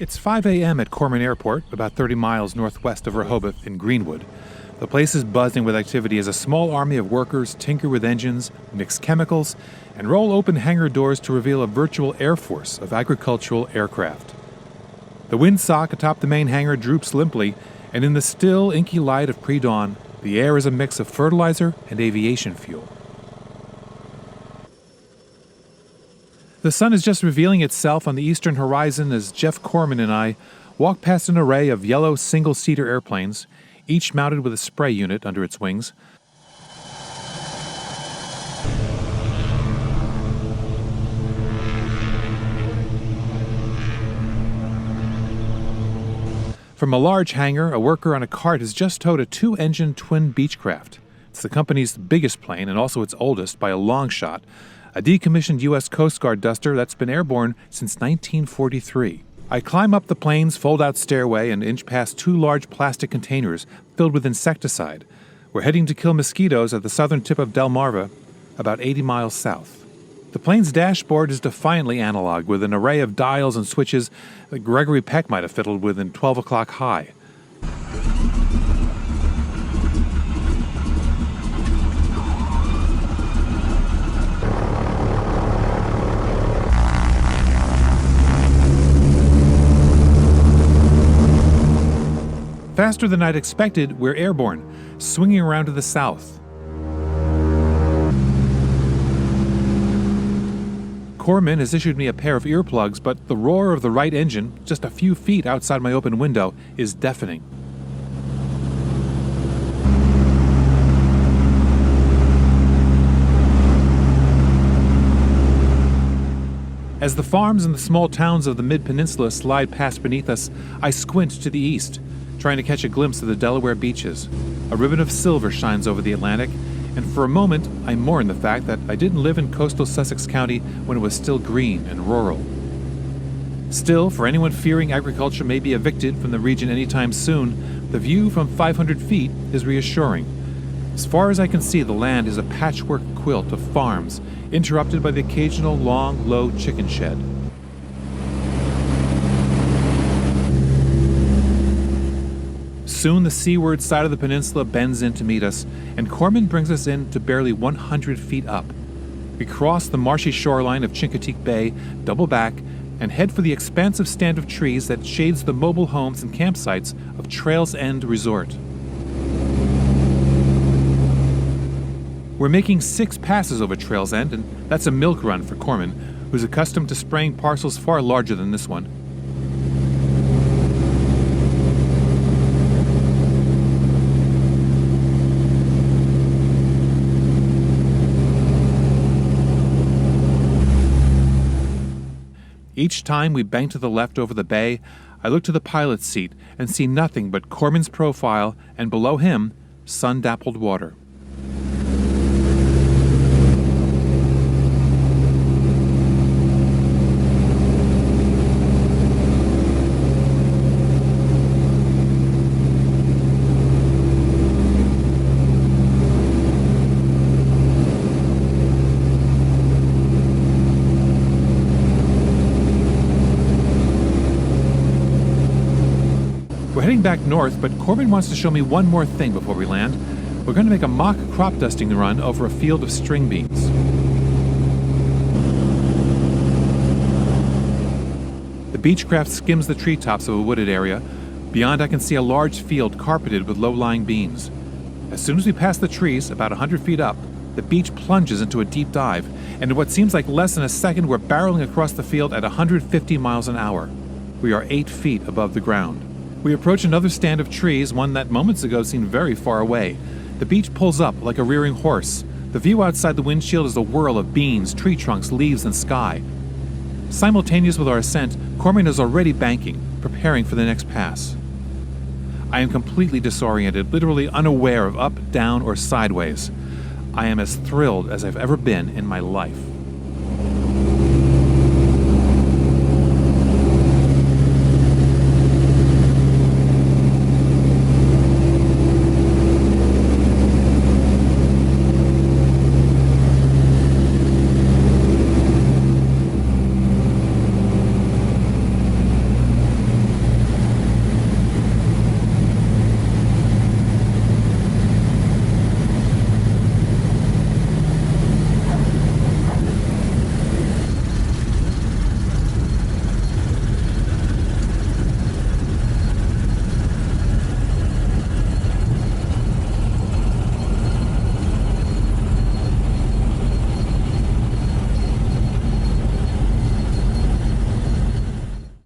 It's 5 a.m. at Chorman Airport, about 30 miles northwest of Rehoboth in Greenwood. The place is buzzing with activity as a small army of workers tinker with engines, mix chemicals, and roll open hangar doors to reveal a virtual air force of agricultural aircraft. The windsock atop the main hangar droops limply, and in the still, inky light of pre-dawn, the air is a mix of fertilizer and aviation fuel. The sun is just revealing itself on the eastern horizon as Jeff Chorman and I walk past an array of yellow single-seater airplanes, each mounted with a spray unit under its wings. From a large hangar, a worker on a cart has just towed a two-engine twin Beechcraft. It's the company's biggest plane and also its oldest by a long shot, a decommissioned U.S. Coast Guard duster that's been airborne since 1943. I climb up the plane's fold-out stairway and inch past two large plastic containers filled with insecticide. We're heading to kill mosquitoes at the southern tip of Delmarva, about 80 miles south. The plane's dashboard is defiantly analog, with an array of dials and switches that Gregory Peck might have fiddled with in 12 o'clock high. Faster than I'd expected, we're airborne, swinging around to the south. Chorman has issued me a pair of earplugs, but the roar of the right engine, just a few feet outside my open window, is deafening. As the farms and the small towns of the mid-peninsula slide past beneath us, I squint to the east, trying to catch a glimpse of the Delaware beaches. A ribbon of silver shines over the Atlantic, and for a moment I mourn the fact that I didn't live in coastal Sussex County when it was still green and rural. Still, for anyone fearing agriculture may be evicted from the region anytime soon, the view from 500 feet is reassuring. As far as I can see, the land is a patchwork quilt of farms, interrupted by the occasional long, low chicken shed. Soon the seaward side of the peninsula bends in to meet us, and Chorman brings us in to barely 100 feet up. We cross the marshy shoreline of Chincoteague Bay, double back, and head for the expansive stand of trees that shades the mobile homes and campsites of Trails End Resort. We're making 6 passes over Trails End, and that's a milk run for Chorman, who's accustomed to spraying parcels far larger than this one. Each time we bank to the left over the bay, I look to the pilot's seat and see nothing but Chorman's profile and below him, sun-dappled water. We're heading back north, but Chorman wants to show me one more thing before we land. We're going to make a mock crop dusting run over a field of string beans. The Beechcraft skims the treetops of a wooded area. Beyond, I can see a large field carpeted with low-lying beans. As soon as we pass the trees, about 100 feet up, the beach plunges into a deep dive, and in what seems like less than a second, we're barreling across the field at 150 miles an hour. We are 8 feet above the ground. We approach another stand of trees, one that moments ago seemed very far away. The beach pulls up like a rearing horse. The view outside the windshield is a whirl of beans, tree trunks, leaves, and sky. Simultaneous with our ascent, Chorman is already banking, preparing for the next pass. I am completely disoriented, literally unaware of up, down, or sideways. I am as thrilled as I've ever been in my life.